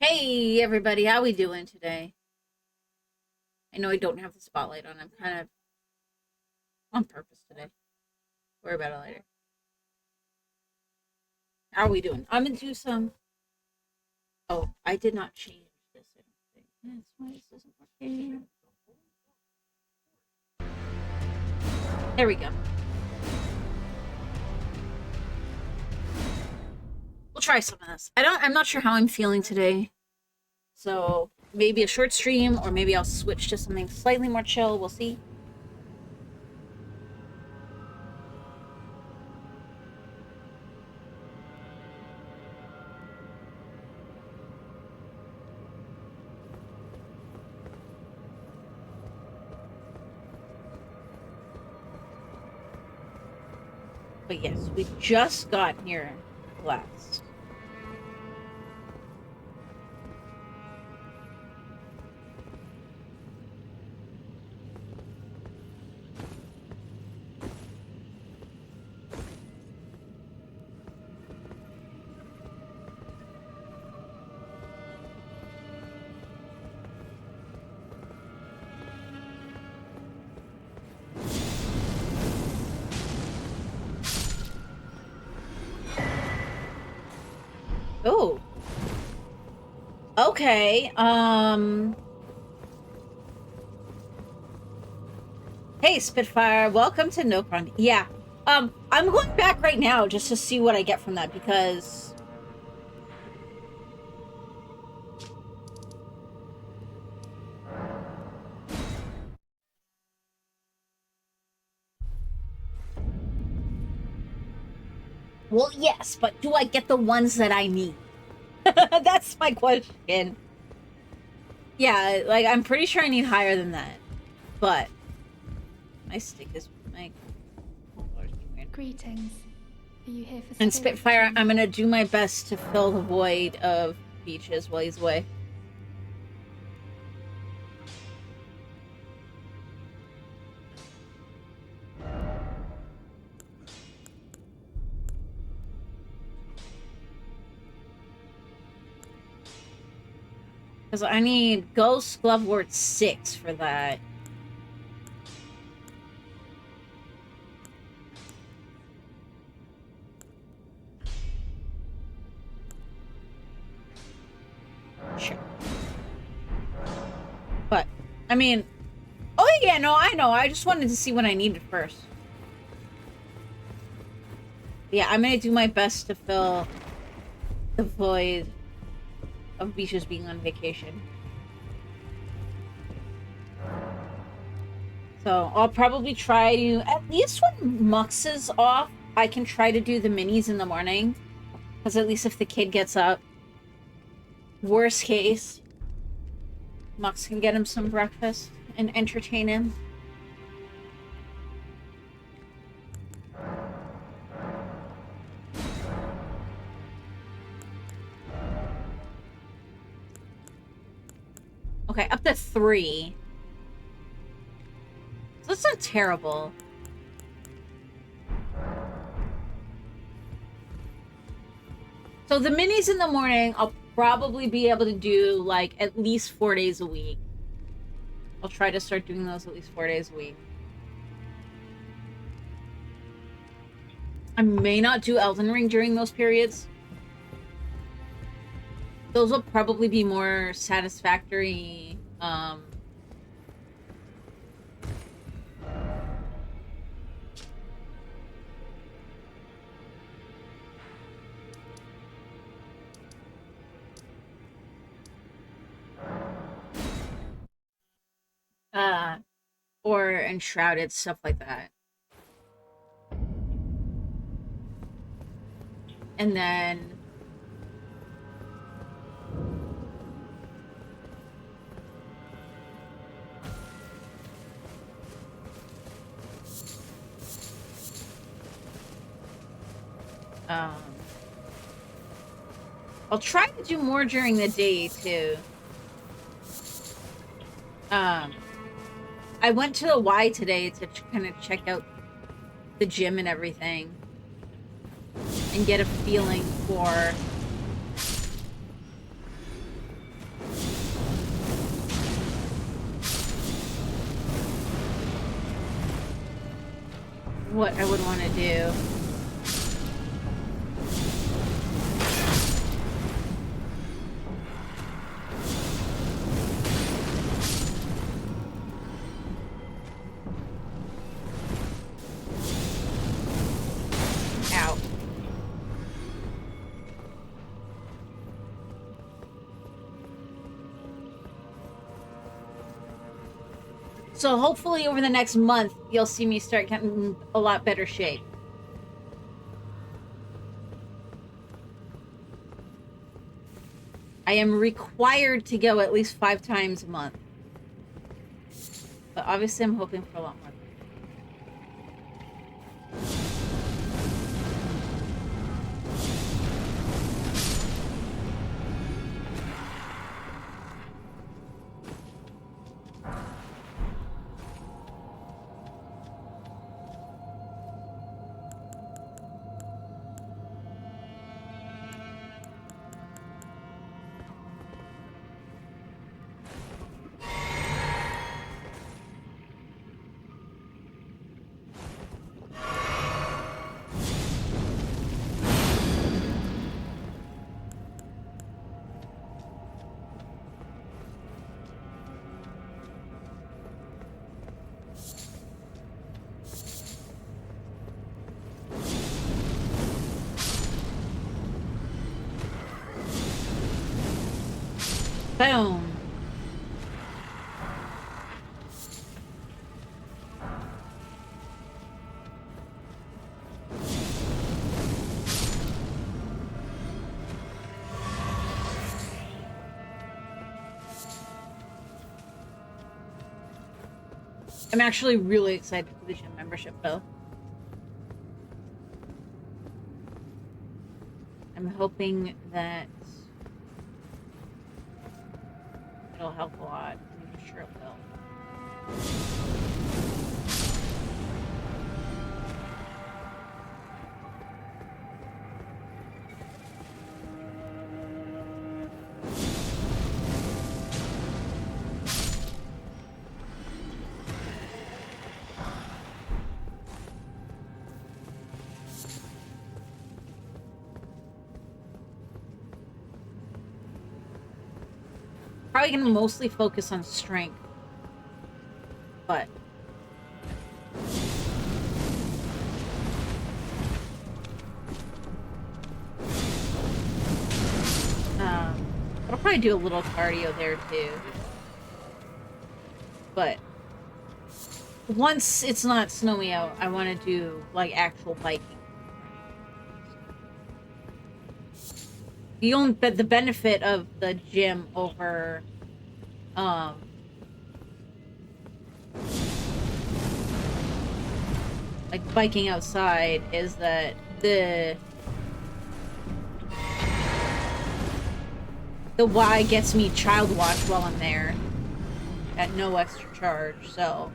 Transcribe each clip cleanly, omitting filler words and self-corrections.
Hey everybody, how we doing today? I know I don't have the spotlight on. I'm kind of on purpose today. Worry about it later. How are we doing? I'm gonna do some. Oh, I did not change this. I don't think. That's why this isn't working. There we go. We'll try some of this. I'm not sure how I'm feeling today. So maybe a short stream, or maybe I'll switch to something slightly more chill. We'll see. But yes, we just got here last. Oh, okay. Hey, Spitfire, welcome to No Prong. Yeah. I'm going back right now just to see what I get from that because well, yes, but do I get the ones that I need? That's my question. Yeah, like I'm pretty sure I need higher than that. But my stick is my Greetings. Are you here for and spirit Spitfire, dreams? I'm gonna do my best to fill the void of Beaches while he's away. Because I need Ghost Glovewort 6 for that. Sure. But, I mean, oh yeah, no, I know. I just wanted to see what I needed first. Yeah, I'm gonna do my best to fill the void of Beaches being on vacation. So I'll probably try to, at least when Mux is off, I can try to do the minis in the morning. Because at least if the kid gets up, worst case, Mux can get him some breakfast and entertain him. Okay, up to 3. So that's not terrible. So the minis in the morning, I'll probably be able to do like at least 4 days a week. I'll try to start doing those at least 4 days a week. I may not do Elden Ring during those periods. Those will probably be more satisfactory. Uh, or enshrouded, stuff like that. And then um I'll try to do more during the day too. Um I went to the Y today to kind of check out the gym and everything and get a feeling for what I would want to do. Ow. So hopefully over the next month, you'll see me start getting in a lot better shape. I am required to go at least 5 times a month. But obviously I'm hoping for a lot more. Boom. I'm actually really excited for the gym membership, though. I'm hoping that it'll help a lot. I'm sure it will. Probably gonna mostly focus on strength, but I'll probably do a little cardio there too. But once it's not snowy out, I want to do like actual biking. The benefit of the gym over like biking outside is that the Y gets me child watch while I'm there at no extra charge, so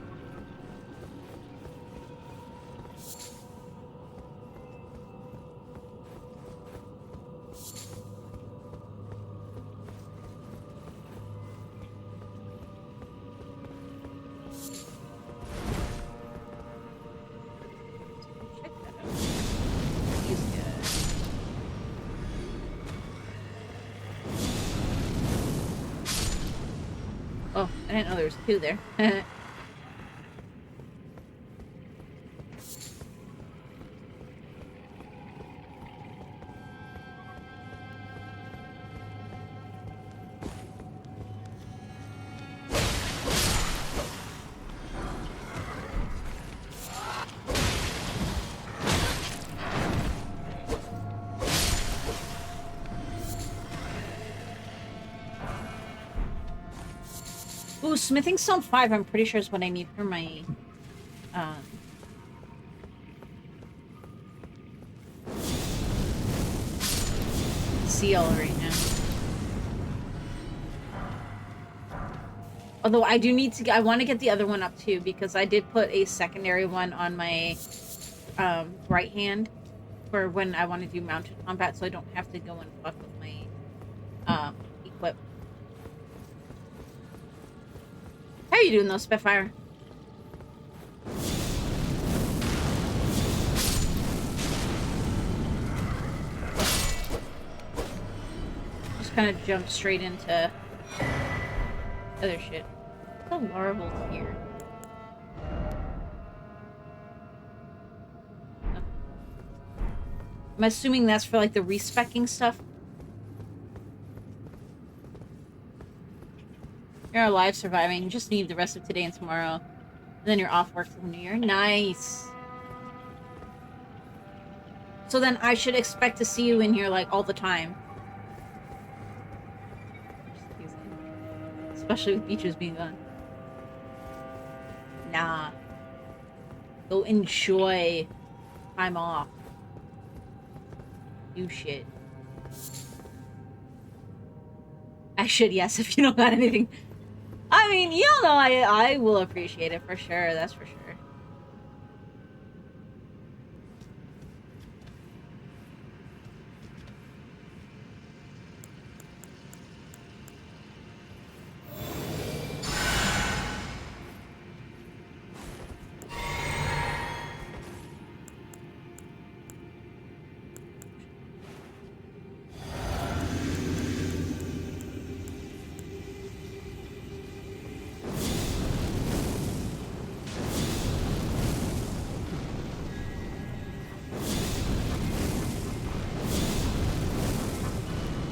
oh, I didn't know there was 2 there. Ooh, smithing stone 5, I'm pretty sure is what I need for my seal right now. Although I do need to I want to get the other one up too, because I did put a secondary one on my right hand for when I want to do mounted combat, so I don't have to go and fuck with my equip. How are you doing though, Spitfire? just kind of jumped straight into other shit. The larval here. Okay. I'm assuming that's for like the respecking stuff. You're alive, surviving. You just need the rest of today and tomorrow. And then you're off work till New Year. Nice. So then I should expect to see you in here like all the time. Especially with beaches being gone. Nah. Go enjoy time off. Do shit. I should, yes, if you don't got anything. I mean, you know, I will appreciate it for sure. That's for sure.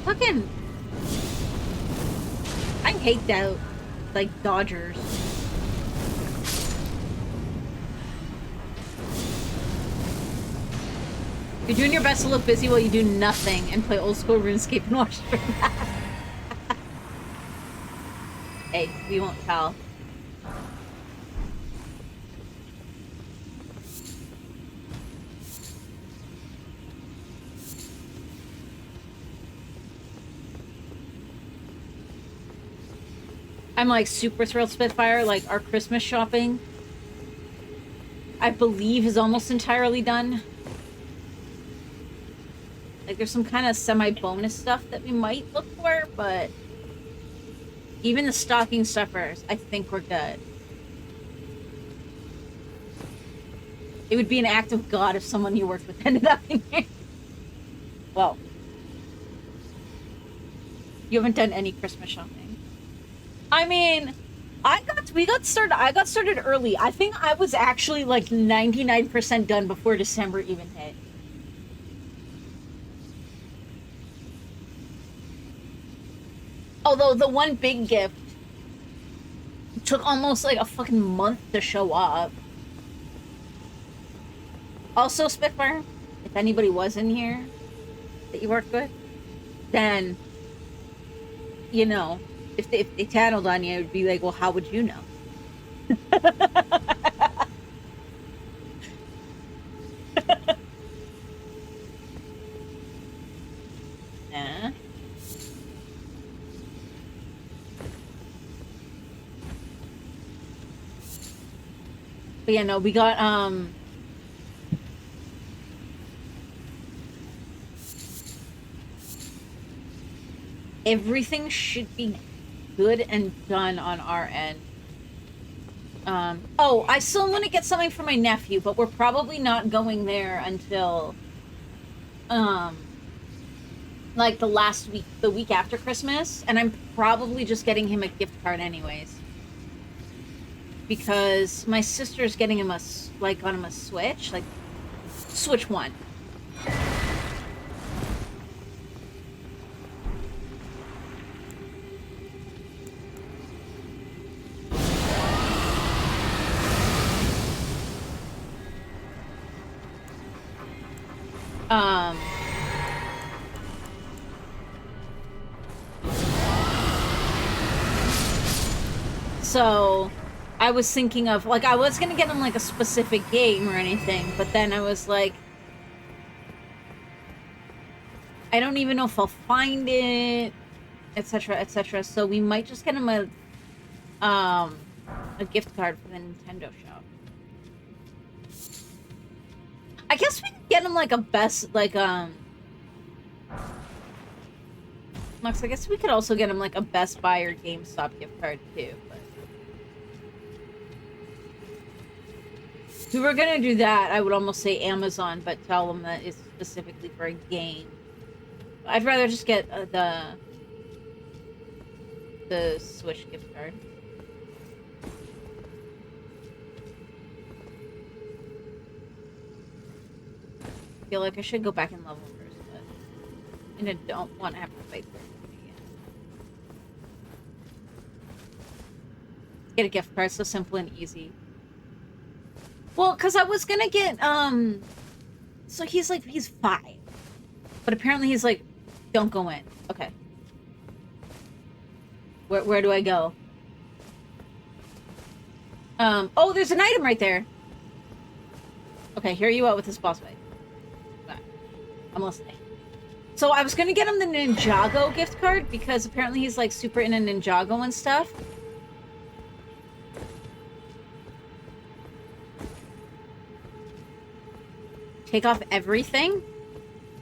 Fucking... I hate that, like, Dodgers. You're doing your best to look busy while you do nothing and play old school RuneScape and watch stream. Hey, we won't tell. I'm like super thrilled, Spitfire. Like our Christmas shopping, I believe, is almost entirely done. Like there's some kind of semi-bonus stuff that we might look for, but even the stocking stuffers, I think we're good. It would be an act of God if someone you worked with ended up in here. Well, you haven't done any Christmas shopping. I mean, I got started early. I think I was actually like 99% done before December even hit. Although the one big gift took almost like a fucking month to show up. Also, Spitfire, if anybody was in here that you worked with, then, you know, if they tattled on you, it would be like, well, how would you know? Yeah. But yeah, no, we got, everything should be good and done on our end. Oh, I still want to get something for my nephew, but we're probably not going there until, like the week after Christmas, and I'm probably just getting him a gift card anyways. Because my sister's getting him got him a Switch, like, Switch 1. So I was thinking of, like, I was gonna get him, like, a specific game or anything, but then I was like, I don't even know if I'll find it, etc., etc., so we might just get him a gift card for the Nintendo shop. I guess we could get him, like, a best, like, Max, I guess we could also get him, like, a Best Buy or GameStop gift card, too, but... If we were gonna do that, I would almost say Amazon, but tell them that it's specifically for a game. I'd rather just get the the Switch gift card. I feel like I should go back and level first, but I don't want to have to fight for it again. Get a gift card, so simple and easy. Well, because I was gonna get, so he's 5. But apparently he's like, don't go in. Okay. Where do I go? Oh, there's an item right there. Okay, hear you out with this boss fight. Okay. I'm listening. So I was gonna get him the Ninjago gift card because apparently he's like super into Ninjago and stuff. Take off everything?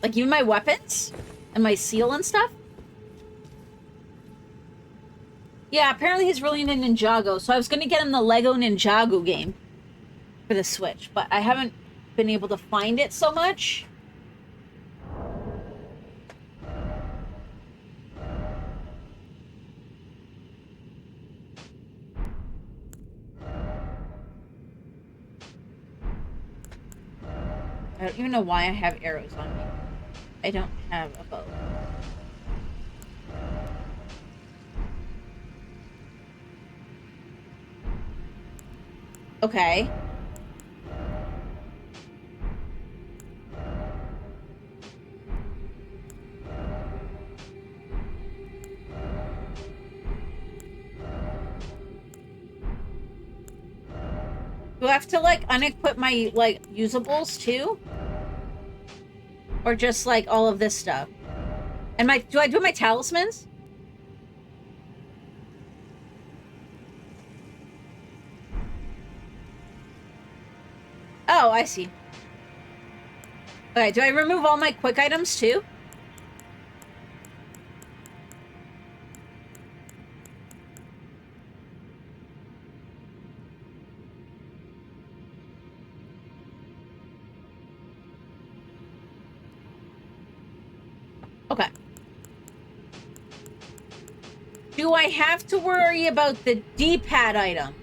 Like even my weapons? And my seal and stuff? Yeah, apparently he's really into Ninjago, so I was gonna get him the Lego Ninjago game for the Switch, but I haven't been able to find it so much. I don't even know why I have arrows on me. I don't have a bow. Okay. Do I have to, like, unequip my, like, usables, too? Or just, like, all of this stuff? And do I do my talismans? Oh, I see. Okay, do I remove all my quick items, too? Okay. Do I have to worry about the D-pad items?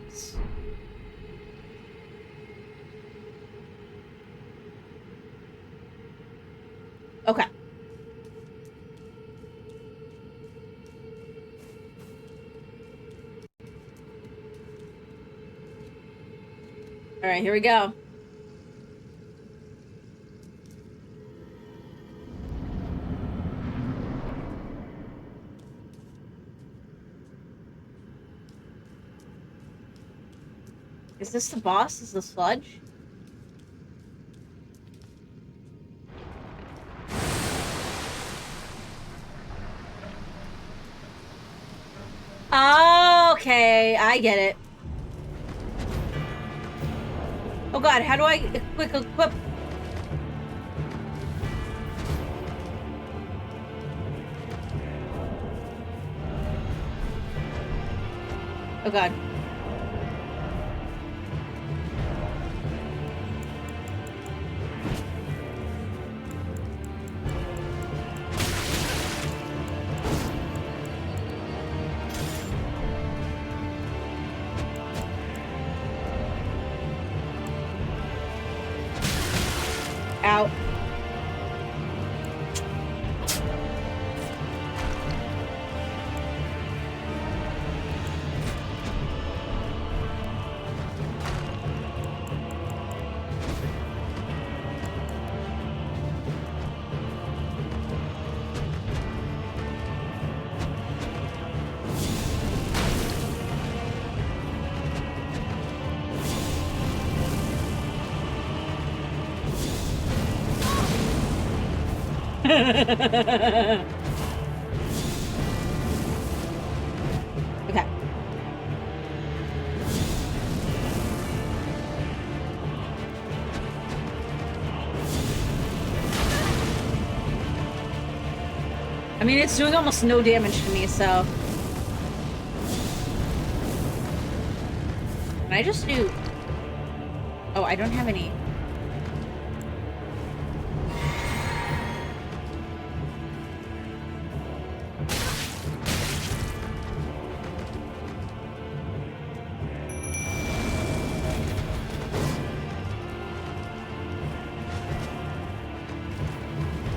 Okay. All right, here we go. Is this the boss? Is the sludge? Oh, okay, I get it. Oh god, how do I quick equip? Oh god. Out. Okay. I mean, it's doing almost no damage to me, so... Can I just do... Oh, I don't have any...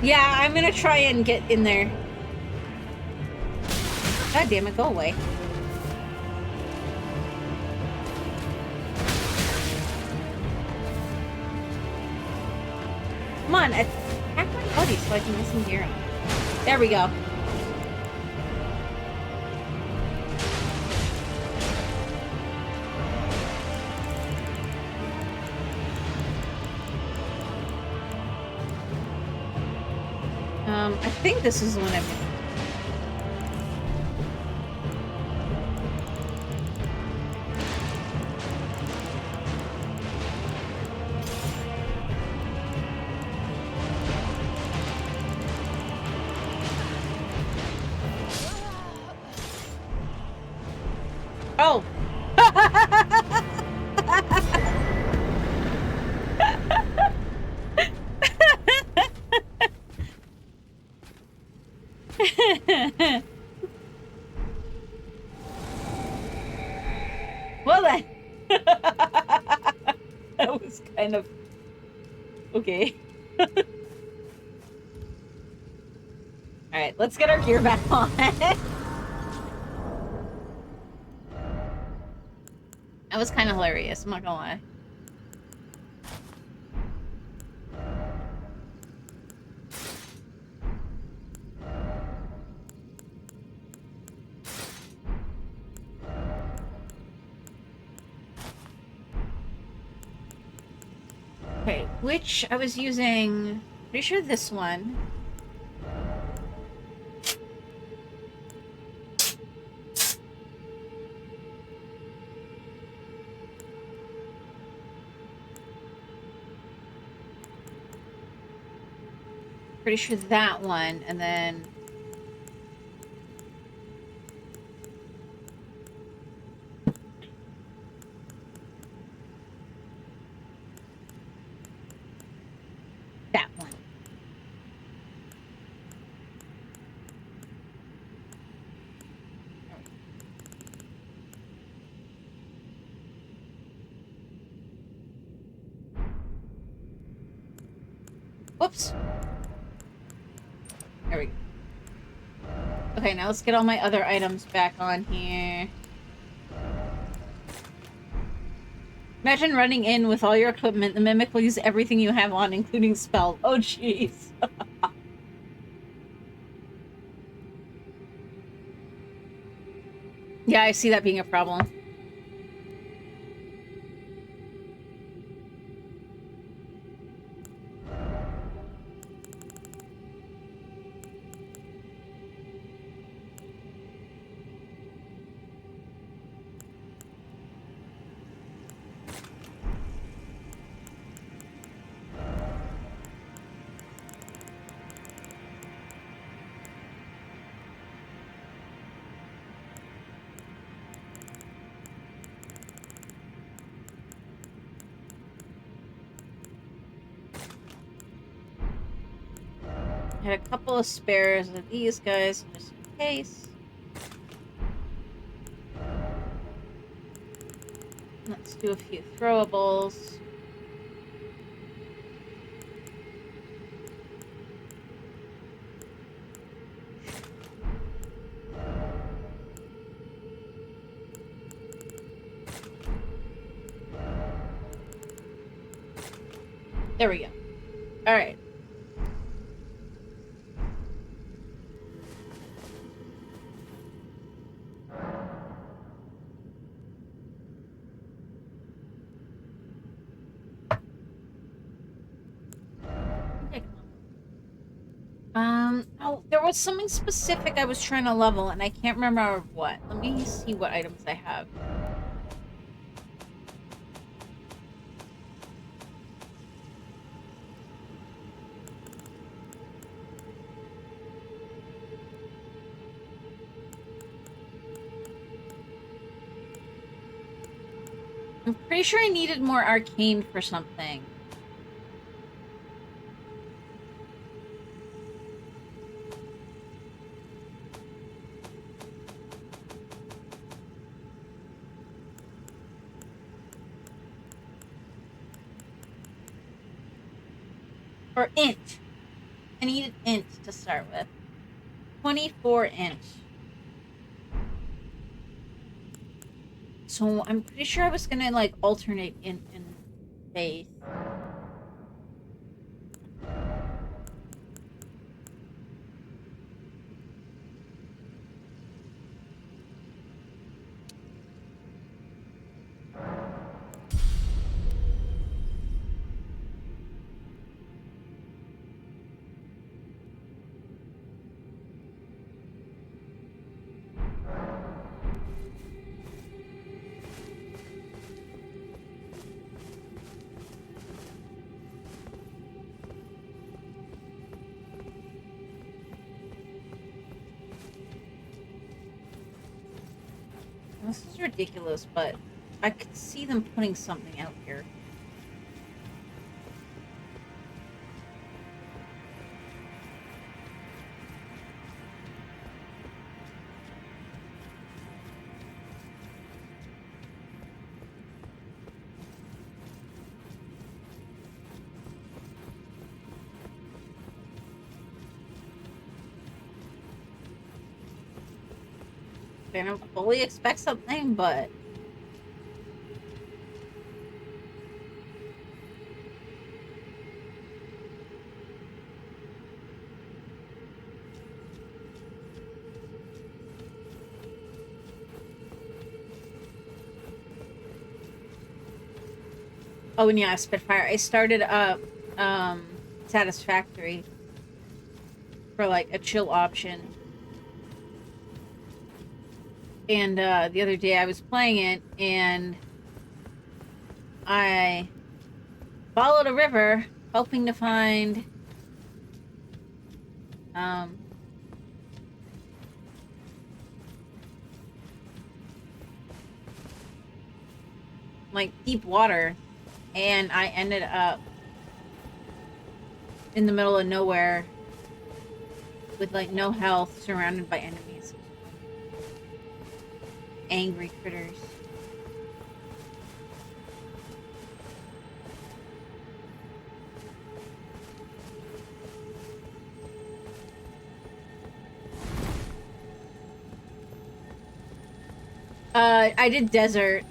Yeah, I'm gonna try and get in there. God damn it, go away. Come on, attack my buddy so I can get some gear on. There we go. I think this is the one I'm in. Oh! Well then. That was kind of... Okay. Alright, let's get our gear back on. That was kind of hilarious, I'm not gonna lie. Okay, which I was using... Pretty sure this one. Pretty sure that one, and then... that one. Whoops. There we go. Okay, now let's get all my other items back on here. Imagine running in with all your equipment. The Mimic will use everything you have on, including spell. Oh, jeez. Yeah, I see that being a problem. I had a couple of spares of these guys, just in case. Let's do a few throwables. There we go. All right. Oh, there was something specific I was trying to level, and I can't remember what. Let me see what items I have. I'm pretty sure I needed more arcane for something. Or int. I need an int to start with. 24 inch. So I'm pretty sure I was gonna like alternate int and base. This is ridiculous, but I could see them putting something out here. I don't fully expect something, but oh, and yeah, Spitfire. I started up Satisfactory for like a chill option. And the other day I was playing it and I followed a river hoping to find like deep water, and I ended up in the middle of nowhere with like no health, surrounded by enemies. Angry critters. I did desert.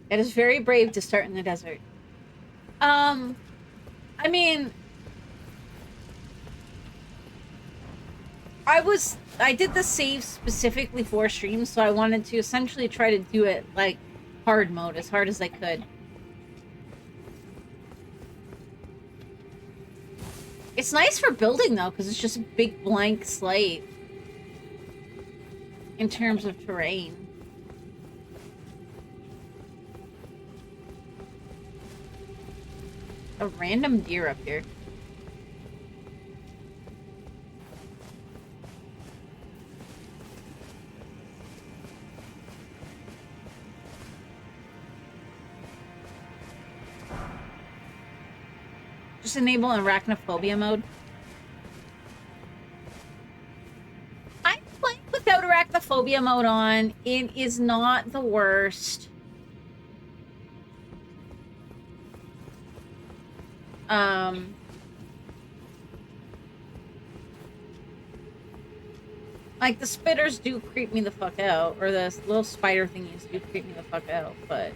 It is very brave to start in the desert. I mean, I did the save specifically for streams, so I wanted to essentially try to do it like hard mode, as hard as I could. It's nice for building though, because it's just a big blank slate in terms of terrain. A random deer up here. Just enable arachnophobia mode. I'm playing without arachnophobia mode on. It is not the worst. Like, the spitters do creep me the fuck out, or the little spider thingies do creep me the fuck out, but...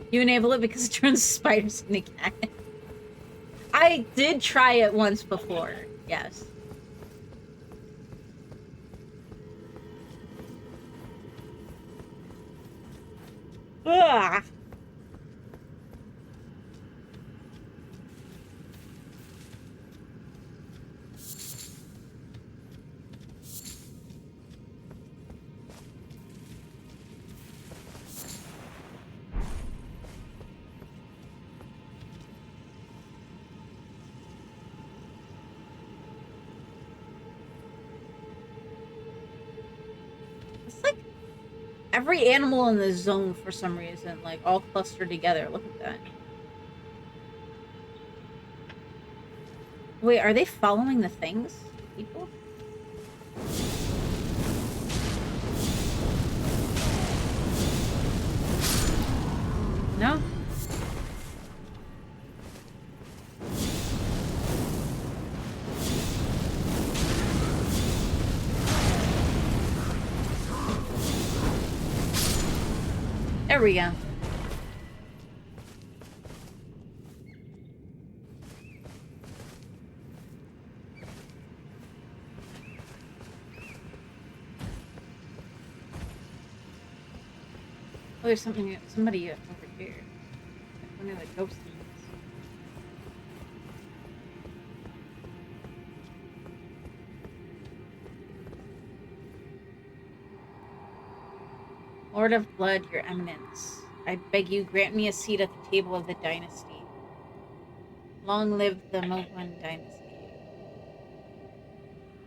You enable it because it turns spiders into cat. I did try it once before, yes. Ugh. Every animal in the zone, for some reason, like, all clustered together. Look at that. Wait, are they following the things? People? No? There we go. Oh, there's somebody over here. One of the ghost things. Lord of Blood, your eminence. I beg you, grant me a seat at the table of the dynasty. Long live the Mogwin dynasty.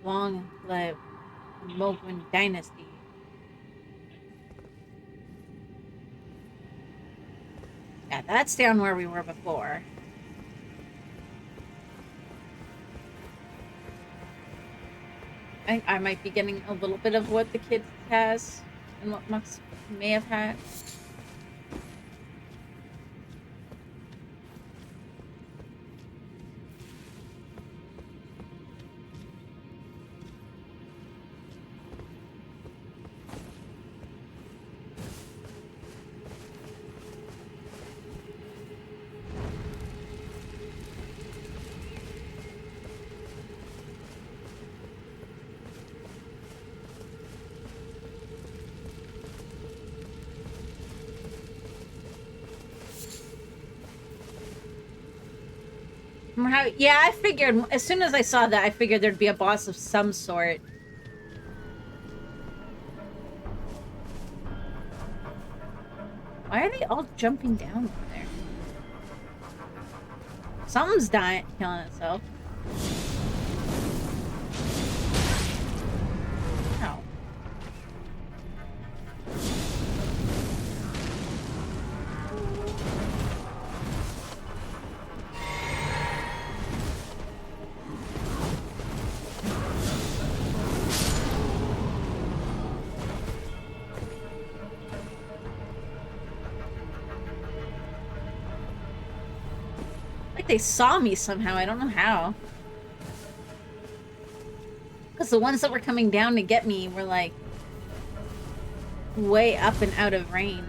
Long live the Mogwin dynasty. Yeah, that's down where we were before. I think I might be getting a little bit of what the kid has and what Mux may have had. Yeah, I figured, as soon as I saw that, I figured there'd be a boss of some sort. Why are they all jumping down over there? Something's dying, killing itself. No. Like they saw me somehow, I don't know how. Because the ones that were coming down to get me were like way up and out of range.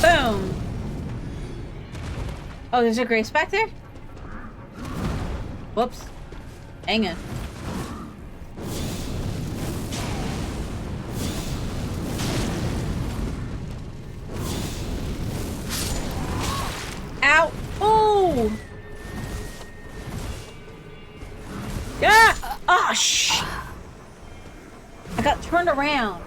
Boom! Oh, there's a Grace back there? Whoops. Hang on. Ow! Oh! Yeah! Oh, shh! I got turned around.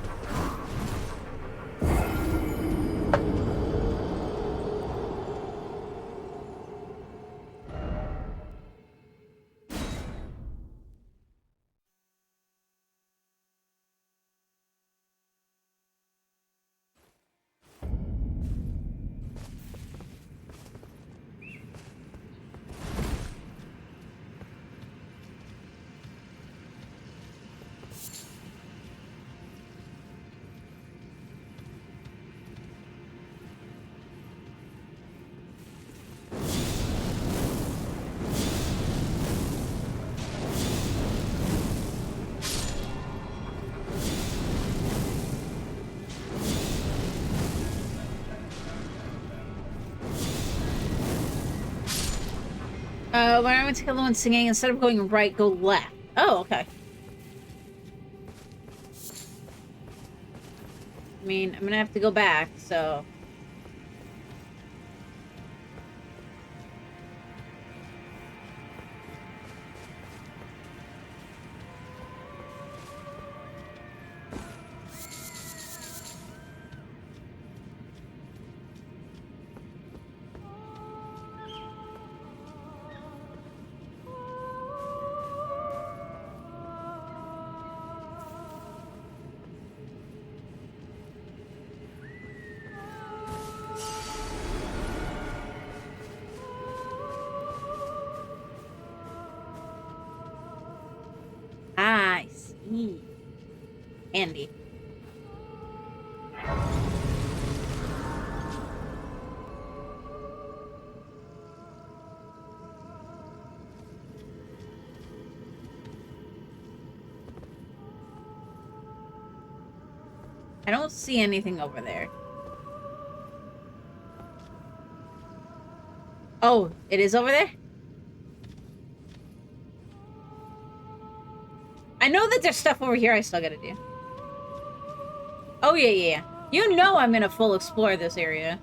When I went to kill the one singing, instead of going right, go left. Oh, okay. I mean, I'm gonna have to go back, so... Ah, I see. Handy. I don't see anything over there. Oh, it is over there? I know that there's stuff over here I still gotta do. Oh, yeah, yeah, yeah. You know I'm gonna full explore this area.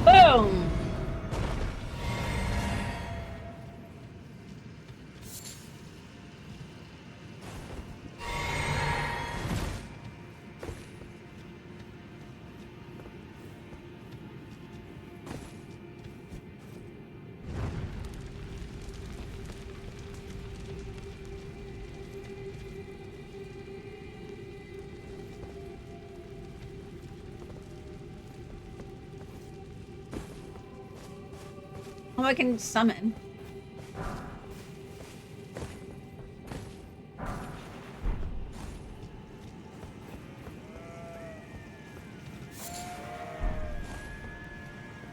Boom! Oh, I can summon.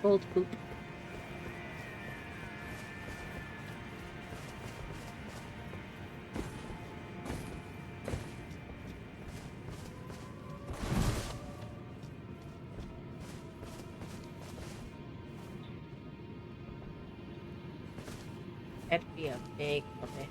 Gold poop. That'd be a big puppet.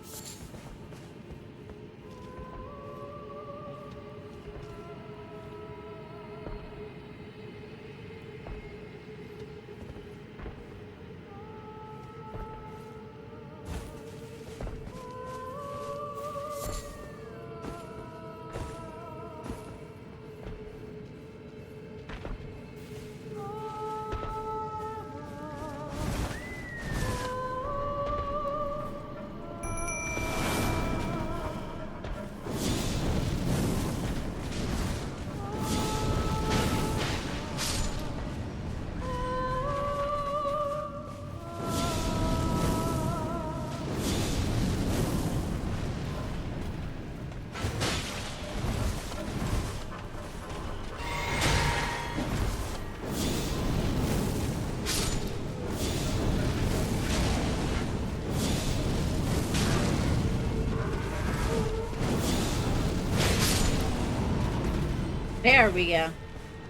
There we go.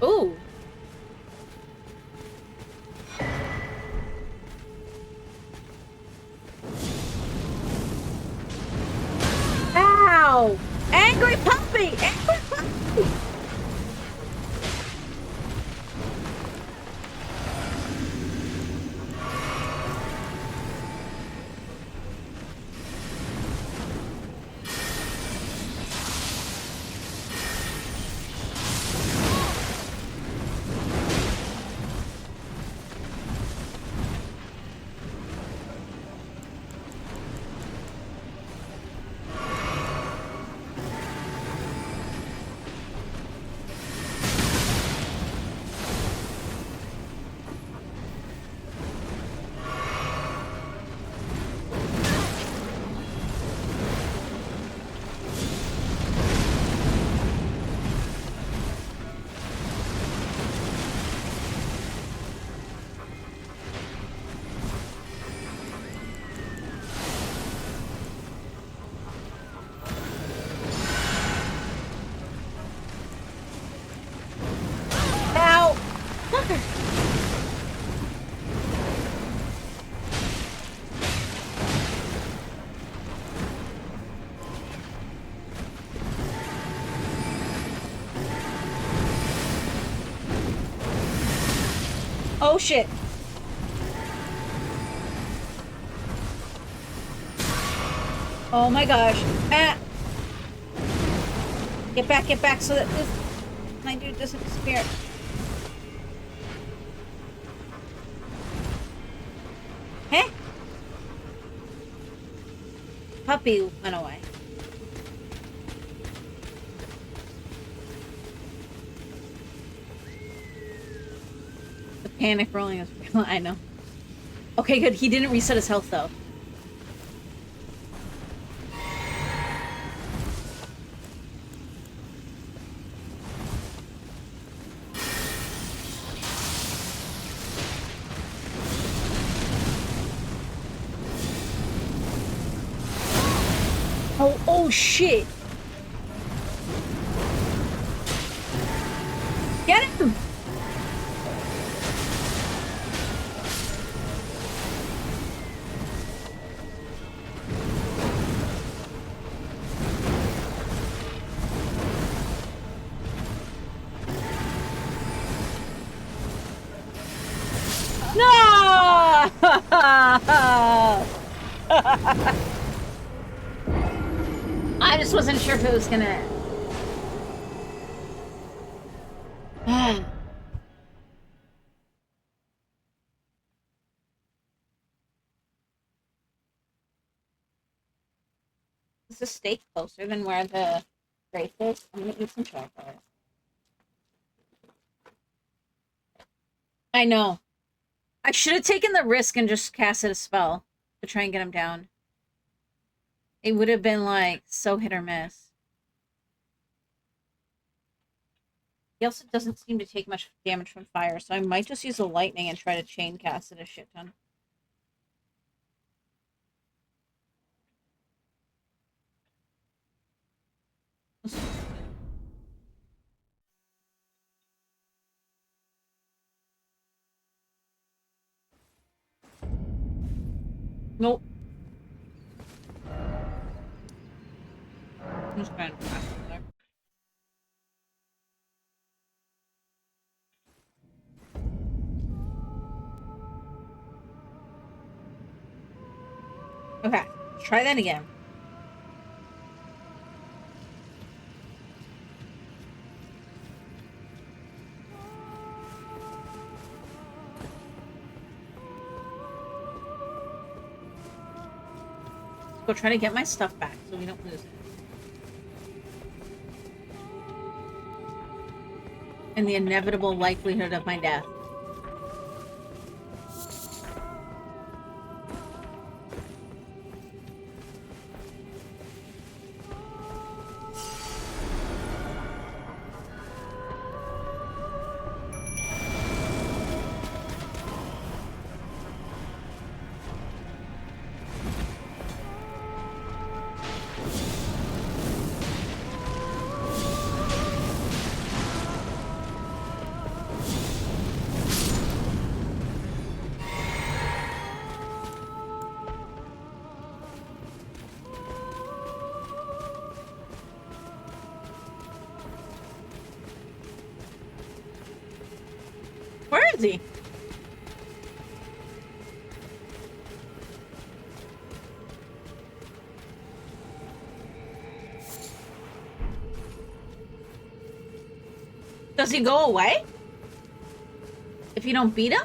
Ooh. Ow! Angry puppy! Angry puppy! Oh shit. Oh my gosh. Ah. Get back so that this my dude doesn't disappear. Hey? Puppy went away. The panic rolling is real. I know. Okay, good. He didn't reset his health though. Oh shit! Get him! No! I just wasn't sure if it was gonna. Is the steak closer than where the grape is? I'm gonna eat some chocolate. I know. I should have taken the risk and just casted a spell to try and get him down. It would have been like so hit or miss. He also doesn't seem to take much damage from fire, so I might just use the lightning and try to chain cast it a shit ton. Nope. I'm just trying to pass it there. Okay, let's try that again. Let's go try to get my stuff back so we don't lose it. And the inevitable likelihood of my death. Where is he? Does he go away? If you don't beat him?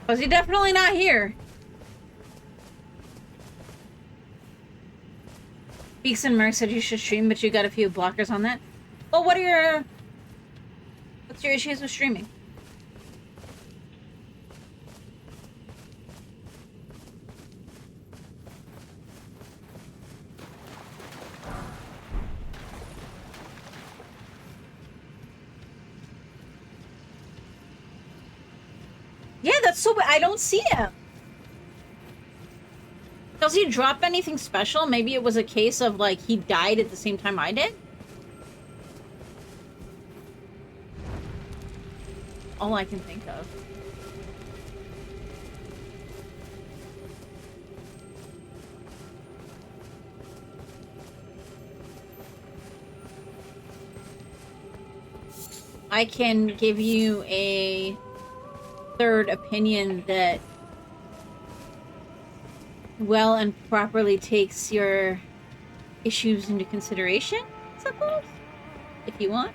Was he definitely not here? Beaks and Merc said you should stream, but you got a few blockers on that. Well, what's your issues with streaming? Yeah, that's so... I don't see him. Does he drop anything special? Maybe it was a case of, like, he died at the same time I did? All I can think of. I can give you a third opinion that well and properly takes your issues into consideration, I suppose, if you want.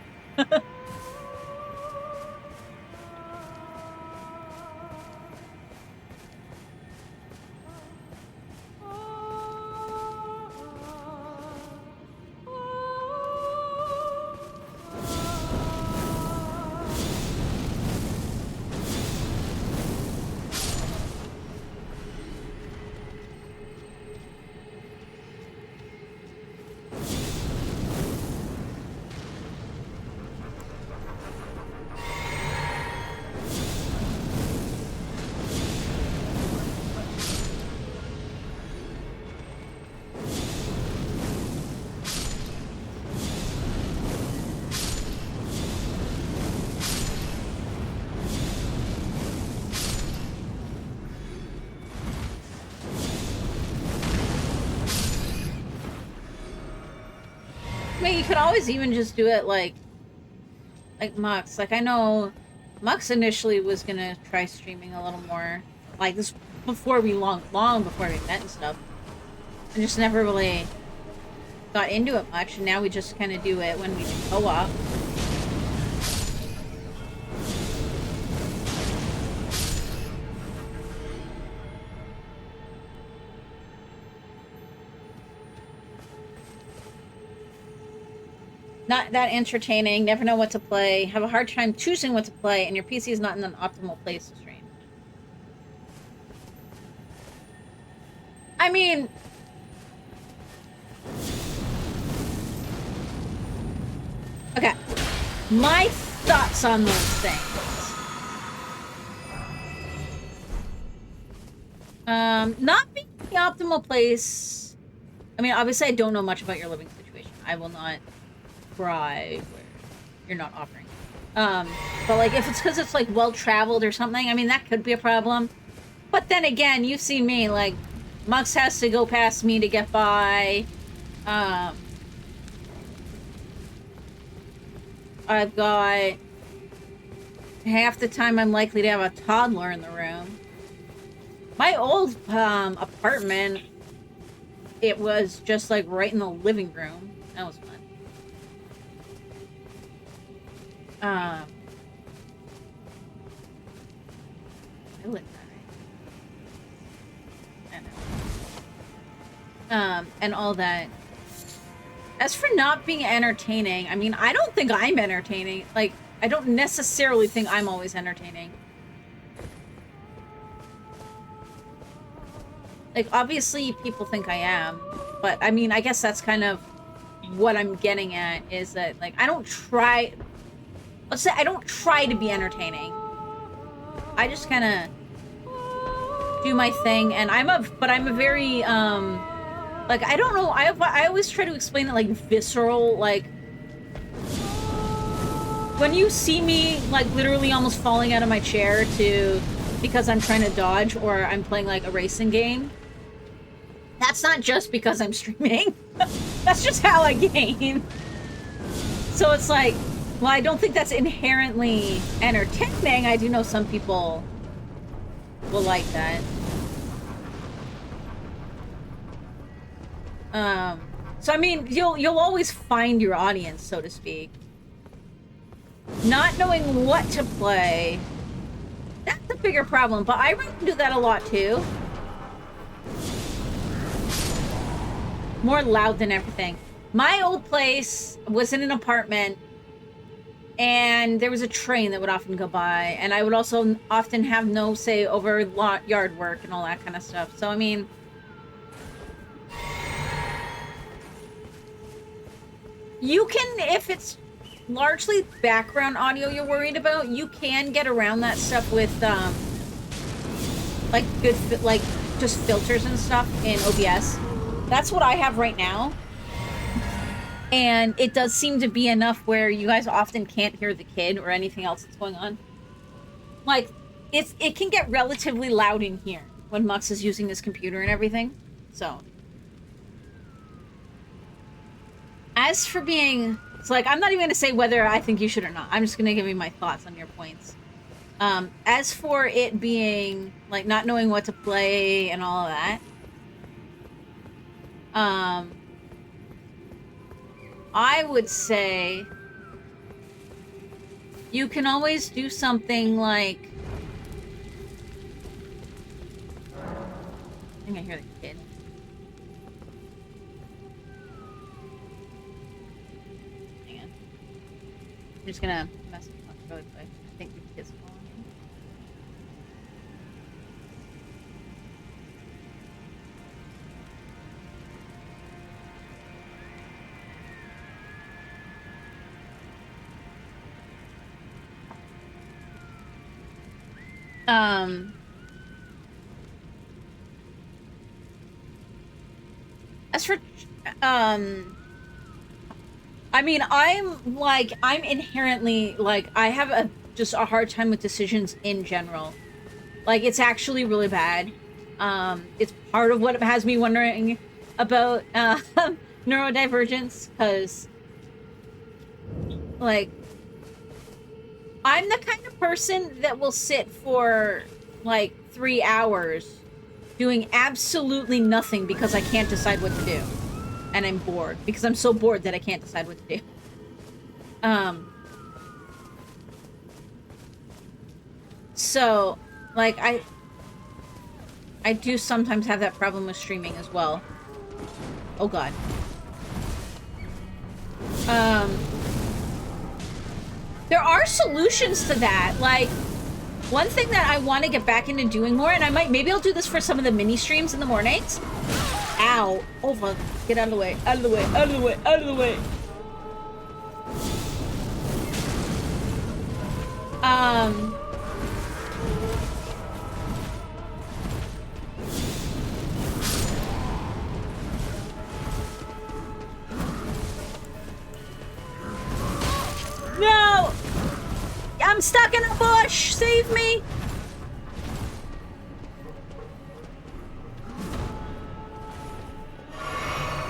I mean, you could always even just do it like Mux. Like, I know Mux initially was gonna try streaming a little more. Like, this before we long before we met and stuff. And just never really got into it much. And now we just kind of do it when we co-op. Not that entertaining, never know what to play, have a hard time choosing what to play, and your PC is not in an optimal place to stream. I mean... Okay. My thoughts on those things. Not being the optimal place... I mean, obviously I don't know much about your living situation. I will not... where you're not offering. But like if it's because it's like well traveled or something, I mean that could be a problem. But then again, you've seen me, like Mux has to go past me to get by. I've got half the time I'm likely to have a toddler in the room. My old apartment, it was just like right in the living room. That was fun. I lit that, right? I know. And all that. As for not being entertaining, I mean, I don't think I'm entertaining. Like, I don't necessarily think I'm always entertaining. Like, obviously people think I am, but I mean, I guess that's kind of what I'm getting at, is that, like, I don't try... Let's say I don't try to be entertaining. I just kind of do my thing, and I'm a very, like, I don't know, I always try to explain it, like, visceral, like, when you see me, like, literally almost falling out of my chair because I'm trying to dodge, or I'm playing, like, a racing game, that's not just because I'm streaming. That's just how I game. So it's like, well, I don't think that's inherently entertaining. I do know some people will like that. So I mean, you'll always find your audience, so to speak. Not knowing what to play, that's the bigger problem, but I really do that a lot too. more loud than everything. My old place was in an apartment, and there was a train that would often go by, and I would also often have no say over yard work and all that kind of stuff. So, I mean, you can, if it's largely background audio you're worried about, you can get around that stuff with, like, like, just filters and stuff in OBS. That's what I have right now. And it does seem to be enough where you guys often can't hear the kid or anything else that's going on. Like, it can get relatively loud in here when Mux is using his computer and everything. So. As for being... It's like, I'm not even going to say whether I think you should or not. I'm just going to give you my thoughts on your points. As for it being, like, not knowing what to play and all of that, I would say you can always do something like... I think I hear the kid. Hang on. I'm just gonna mess with my really quick. I think the kid's calling me. As for, I mean, I'm inherently, like, I have just a hard time with decisions in general. Like, it's actually really bad. It's part of what has me wondering about, neurodivergence, because, like, I'm the kind of person that will sit for, like, 3 hours doing absolutely nothing because I can't decide what to do. And I'm bored. Because I'm so bored that I can't decide what to do. So, like, I do sometimes have that problem with streaming as well. Oh god. There are solutions to that. Like, one thing that I want to get back into doing more, and maybe I'll do this for some of the mini streams in the mornings. Ow. Oh fuck. Get out of the way. Out of the way. Out of the way. Out of the way. No! I'm stuck in a bush! Save me!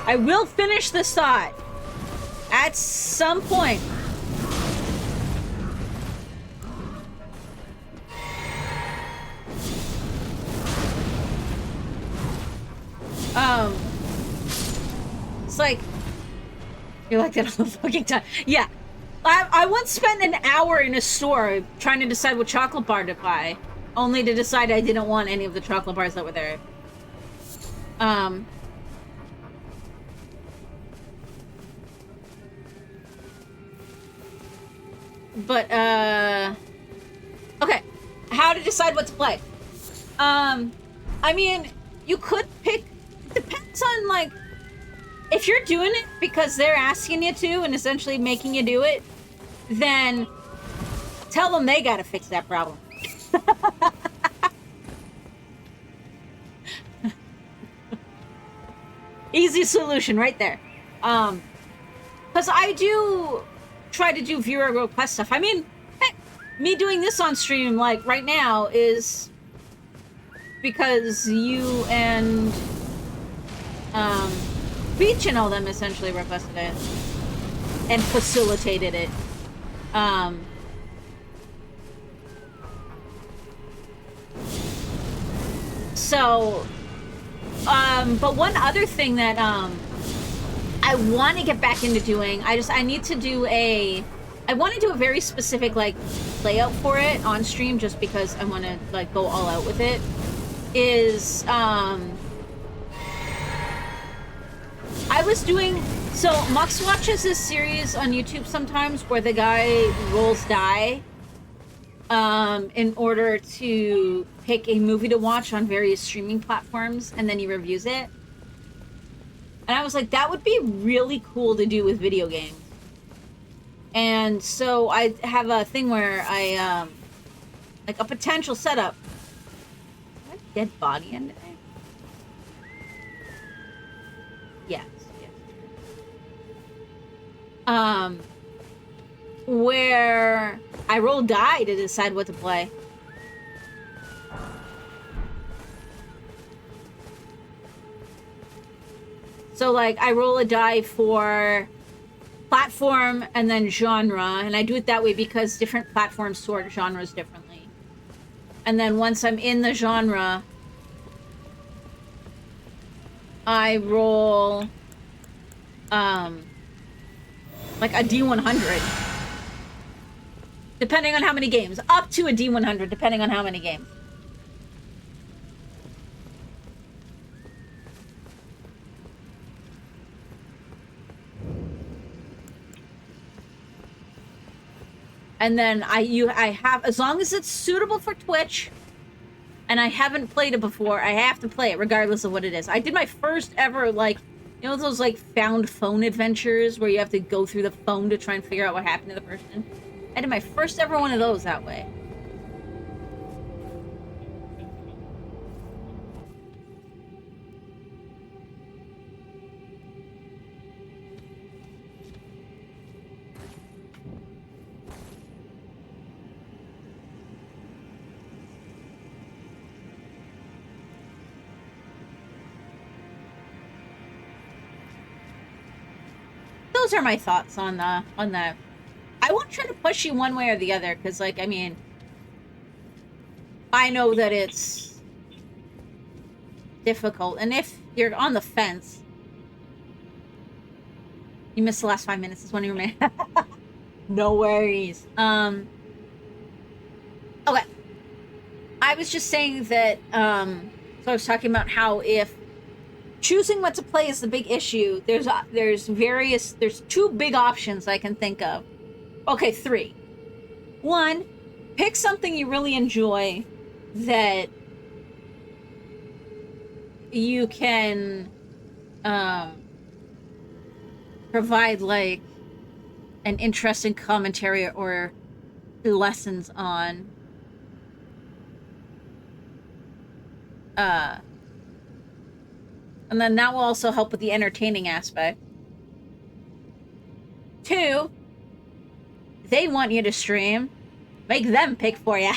I will finish this thought. At some point. It's like... You're like that all the fucking time. Yeah. I once spent an hour in a store trying to decide what chocolate bar to buy, only to decide I didn't want any of the chocolate bars that were there. But, okay. How to decide what to play. I mean, you could pick... It depends on, like... If you're doing it because they're asking you to and essentially making you do it, then tell them they gotta fix that problem. Easy solution right there. Because I do try to do viewer request stuff. I mean, heck, me doing this on stream, like, right now is because you and, Beach and all them essentially requested it and facilitated it. So, but one other thing that, I want to get back into doing, I need to do I want to do a very specific, like, layout for it on stream just because I want to, like, go all out with it, is, I was doing... So, Mux watches this series on YouTube sometimes where the guy rolls die in order to pick a movie to watch on various streaming platforms, and then he reviews it. And I was like, that would be really cool to do with video games. And so I have a thing where I, like a potential setup. Is that a dead body in there? Yes, yes. Where I roll die to decide what to play. So, like, I roll a die for platform and then genre, and I do it that way because different platforms sort genres differently. And then once I'm in the genre, I roll, like a D100. Depending on how many games. Up to a D100, depending on how many games. And then I have, as long as it's suitable for Twitch, and I haven't played it before, I have to play it regardless of what it is. I did my first ever, like, you know those, like, found phone adventures where you have to go through the phone to try and figure out what happened to the person? I did my first ever one of those that way. Those are my thoughts on that. I won't try to push you one way or the other, because, like, I mean, I know that it's difficult, and if you're on the fence, you missed the last 5 minutes, is one of your main. No worries. Okay. I was just saying that, so I was talking about how if choosing what to play is the big issue, there's two big options I can think of. Okay, 3. 1, pick something you really enjoy that you can provide, like, an interesting commentary or lessons on. And then that will also help with the entertaining aspect. 2, they want you to stream. Make them pick for you.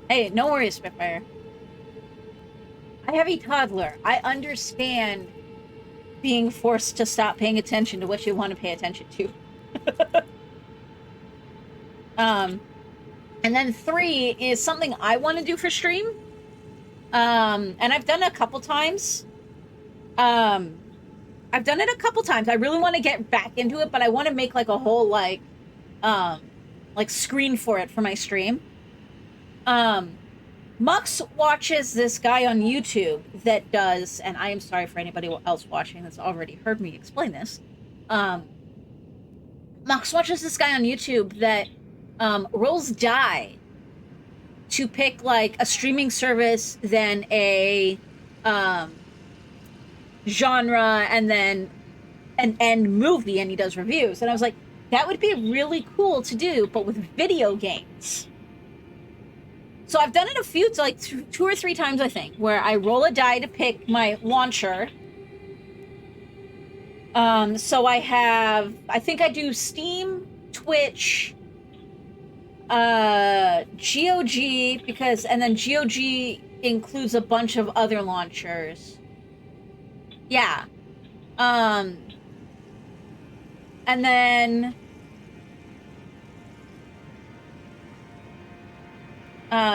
Hey, no worries, Spitfire. I have a toddler. I understand being forced to stop paying attention to what you want to pay attention to. And then 3 is something I want to do for stream. And I've done it a couple times. I really want to get back into it, but I want to make, like, a whole, like screen for it for my stream. Mux watches this guy on YouTube that does, and I am sorry for anybody else watching that's already heard me explain this. Mux watches this guy on YouTube that rolls die to pick, like, a streaming service, then a genre, and then an end movie, and he does reviews. And I was like, that would be really cool to do, but with video games. So I've done it a few, like 2 or 3 times, I think, where I roll a die to pick my launcher. So I think I do Steam, Twitch, GOG, and then GOG includes a bunch of other launchers. Yeah. And then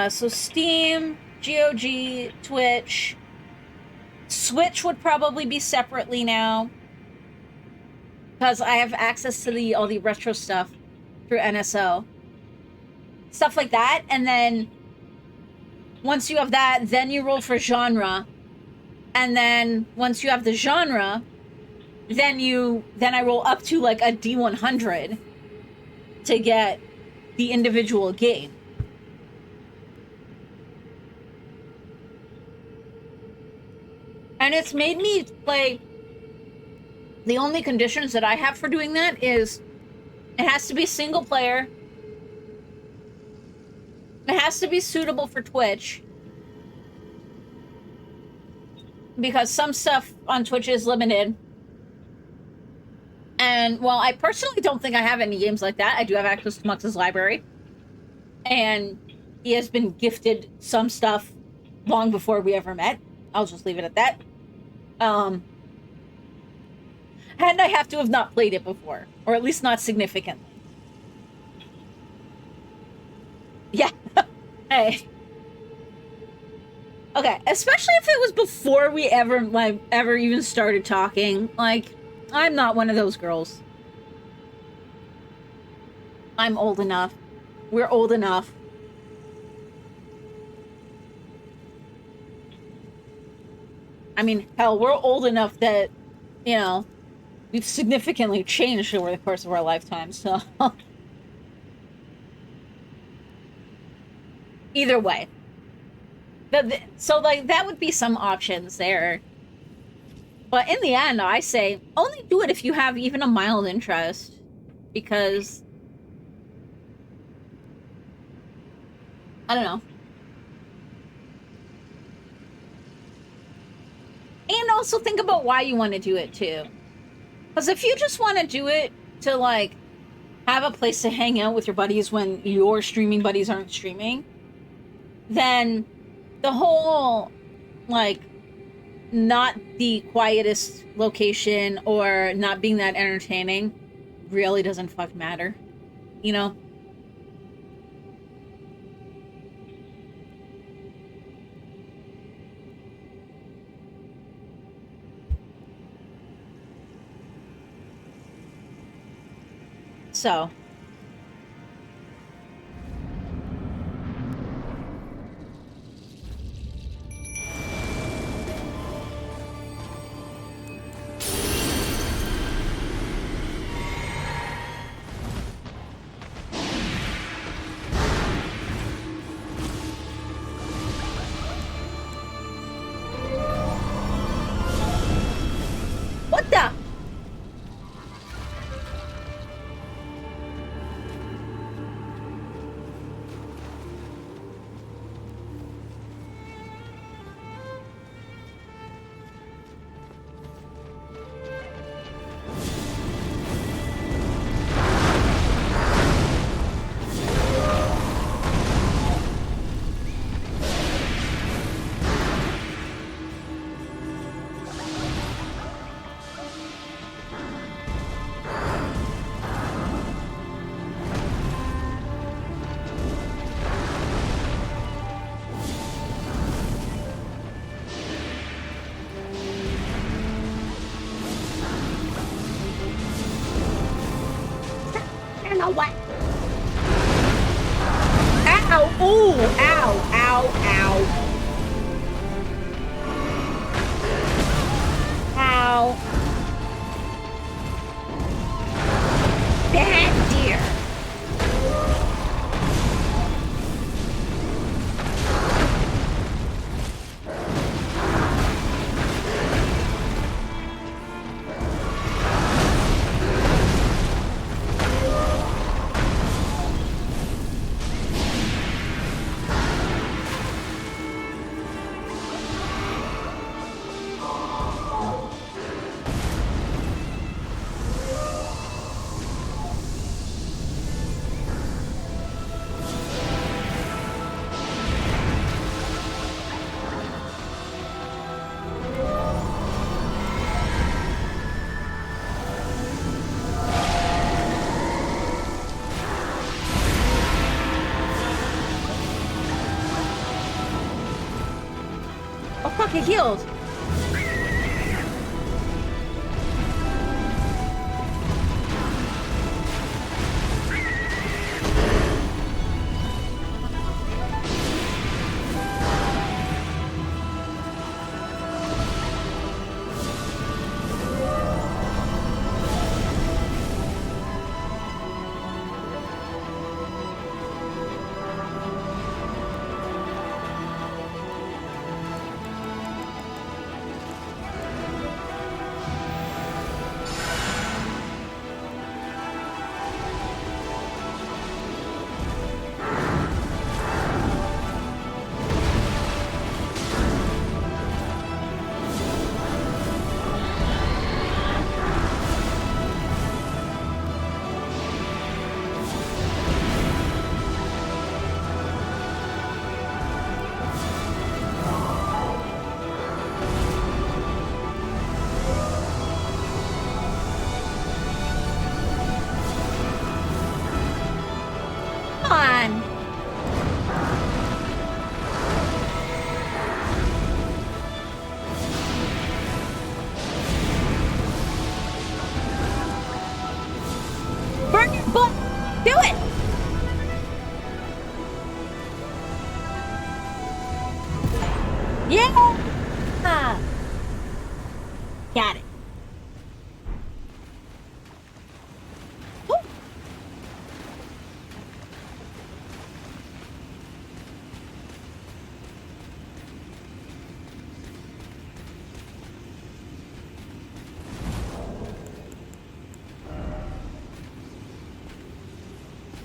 so Steam, GOG, Twitch. Switch would probably be separately now, because I have access to all the retro stuff through NSO. Stuff like that. And then Once you have that, then you roll for genre. And then once you have the genre, then I roll up to like a D100 to get the individual game. And it's made me play. The only conditions that I have for doing that is it has to be single player. It has to be suitable for Twitch. Because some stuff on Twitch is limited. And, well, I personally don't think I have any games like that. I do have access to Mux's library. And he has been gifted some stuff long before we ever met. I'll just leave it at that. And I have to have not played it before. Or at least not significantly. Yeah. Hey. Okay, especially if it was before we ever even started talking. Like, I'm not one of those girls. I'm old enough. We're old enough. I mean, hell, we're old enough that, you know, we've significantly changed over the course of our lifetime, so... Either way. So, like, that would be some options there. But in the end, I say, only do it if you have even a mild interest. Because... I don't know. And also think about why you want to do it, too. Because if you just want to do it to, like, have a place to hang out with your buddies when your streaming buddies aren't streaming, then the whole, like, not the quietest location or not being that entertaining really doesn't fucking matter. You know? So... What the? What? Ow! Ooh! Ow! Ow! Ow! Ow! Bad deer! Oh fuck, it healed! Yeah! Got it. Woo.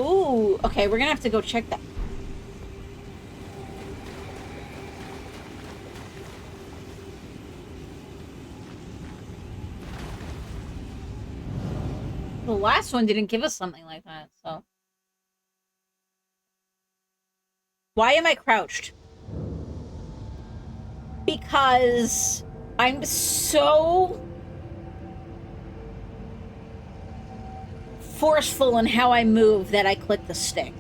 Ooh, okay, we're gonna have to go check that. The last one didn't give us something like that, so. Why am I crouched? Because I'm so forceful in how I move that I click the stick.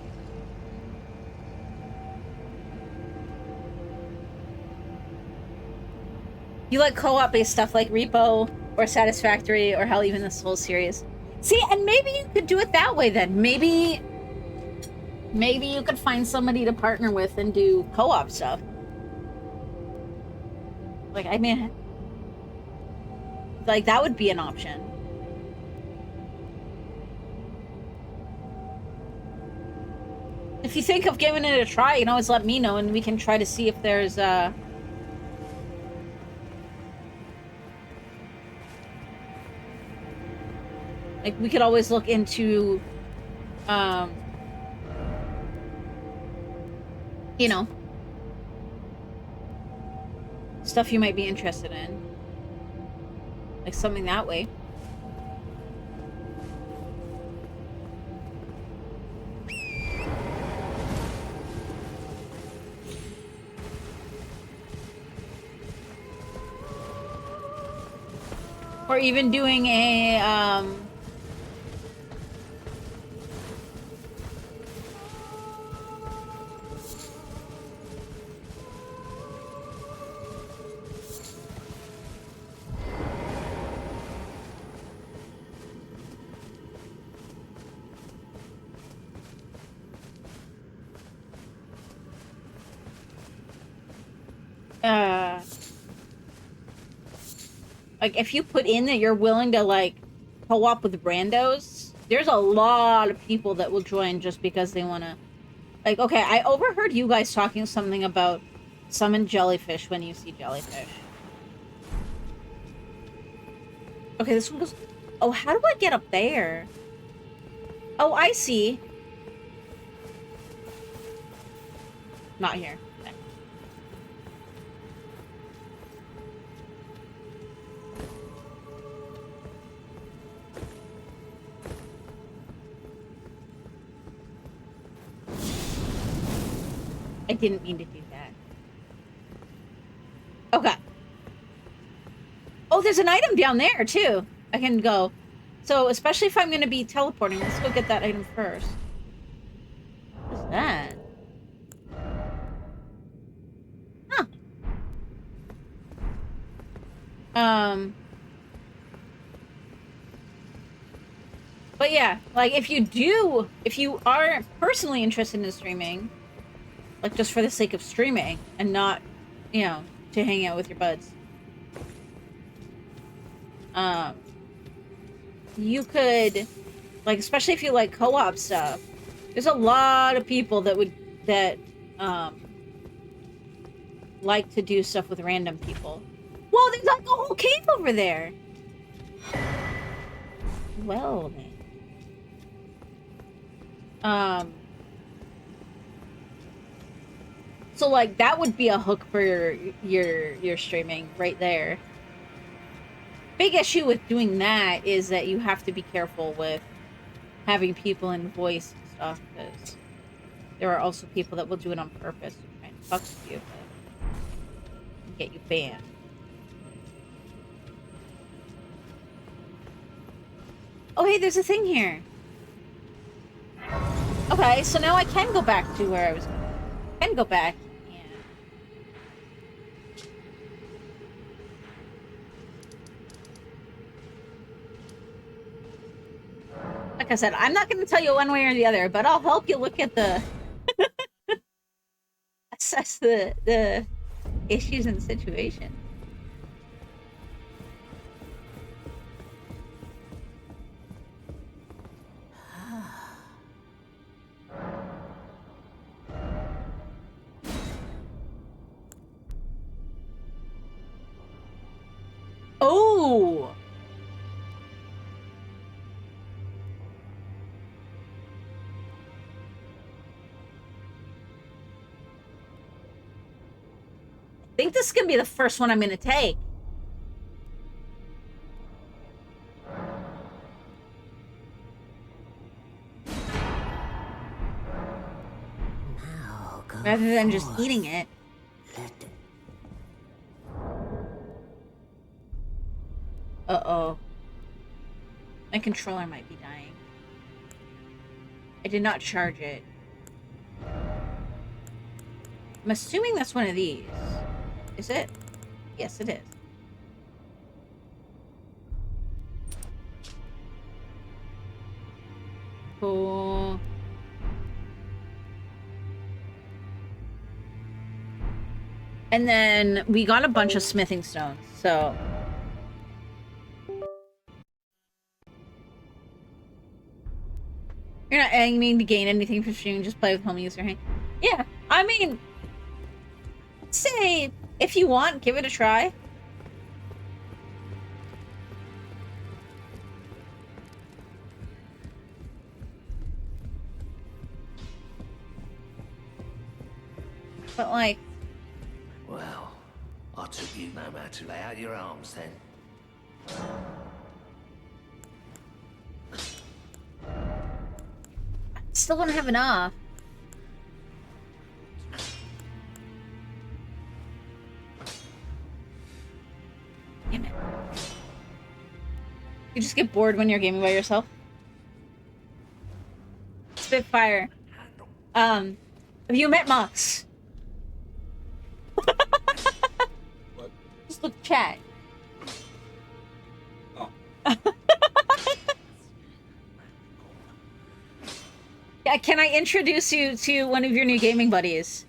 You like co-op based stuff like Repo or Satisfactory or hell, even the Soul series. See, and maybe you could do it that way then. Maybe you could find somebody to partner with and do co-op stuff. Like, I mean, like that would be an option. If you think of giving it a try, you can always let me know and we can try to see if there's like we could always look into you know, stuff you might be interested in. Like something that way. Or even doing a like if you put in that you're willing to like co-op with randos, there's a lot of people that will join just because they want to. Like, okay, I overheard you guys talking something about summon jellyfish when you see jellyfish. Okay, this one goes. Oh, how do I get up there? Oh, I see. Not here. Okay. I didn't mean to do that. Okay. Oh, there's an item down there, too. I can go. So, especially if I'm going to be teleporting, let's go get that item first. What is that? Huh. But yeah, like, if you are personally interested in streaming, like, just for the sake of streaming, and not, you know, to hang out with your buds, you could, like, especially if you like co-op stuff, there's a lot of people that like to do stuff with random people. Whoa, there's like a whole cave over there! Well, then. So, like, that would be a hook for your streaming right there. Big issue with doing that is that you have to be careful with having people in voice and stuff, because there are also people that will do it on purpose to try and fuck with you, but get you banned. Oh, hey, there's a thing here. Okay, so now I can go back to where I was going. I can go back. Like I said, I'm not going to tell you one way or the other, but I'll help you look at the assess the issues in the situation. Oh! I think this is gonna be the first one I'm gonna take. Rather than just eating it. Uh-oh. My controller might be dying. I did not charge it. I'm assuming that's one of these. Is it? Yes, it is. Cool. And then we got a bunch of smithing stones, so... You're not aiming to gain anything from streaming, just play with home user hand. Yeah, I mean... Say, if you want, give it a try. But like... Well, I took you no matter to lay out your arms then. Still don't have enough. Damn it. You just get bored when you're gaming by yourself? Spitfire. Have you met Mox? Just look chat. Oh. Yeah, can I introduce you to one of your new gaming buddies?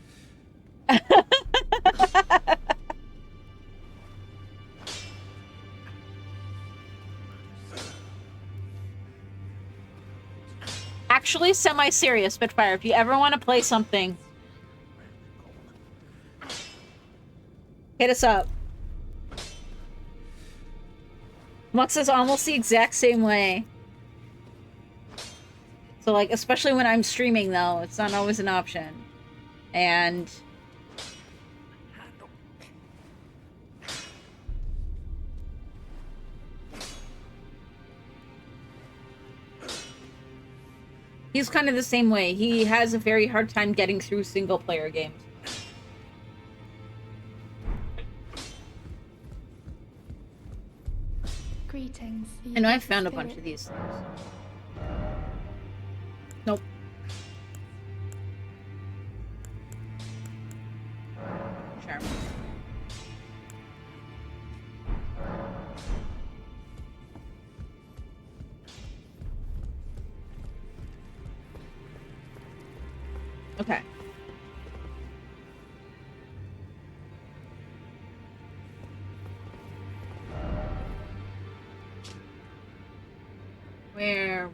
Actually, semi-serious, Spitfire. If you ever want to play something, hit us up. Mux is almost the exact same way. So, like, especially when I'm streaming, though, it's not always an option. And... he's kind of the same way. He has a very hard time getting through single-player games. Greetings. I know I found a bunch of these things. Nope. Sure. Okay. Where?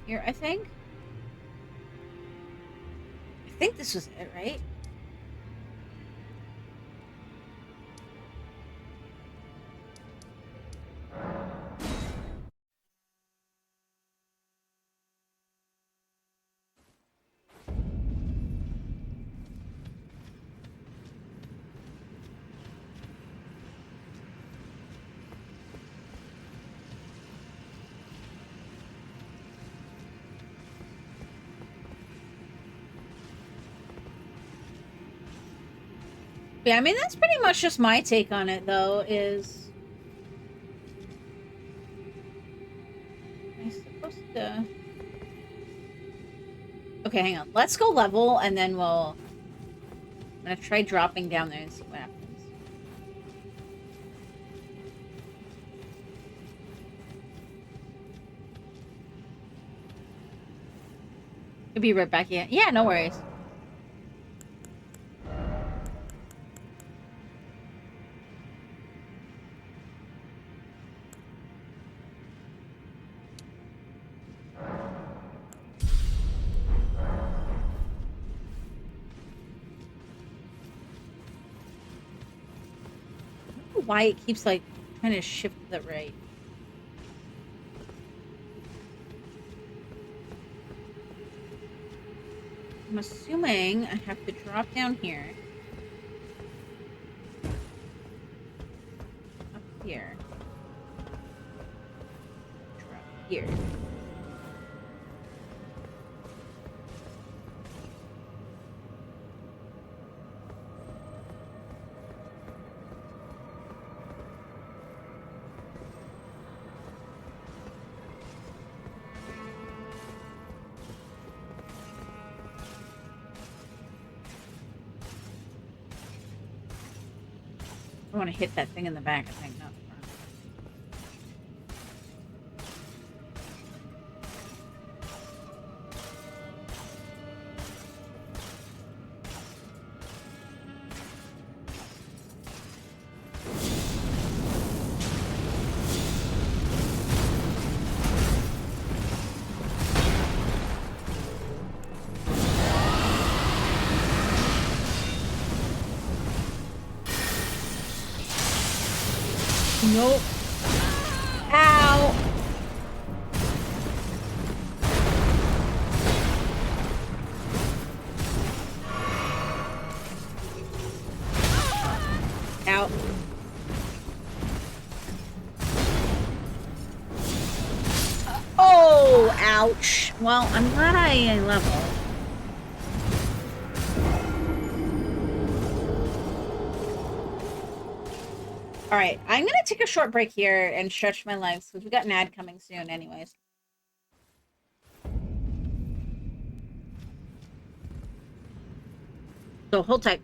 Here, I think? I think this was it, right? Yeah, I mean, that's pretty much just my take on it, though, is... Am I supposed to... Okay, hang on. Let's go level, and then we'll... I'm gonna try dropping down there and see what happens. I'll be right back, yeah. Yeah, no worries. why it keeps, like, trying to shift to the right. I'm assuming I have to drop down here. Up here. Drop here. I want to hit that thing in the back, I think, not the front. Nope. Ow! Ow. Oh, ouch. Well, I'm glad I leveled. Alright, I'm gonna take a short break here and stretch my legs, because we got an ad coming soon anyways. So hold tight.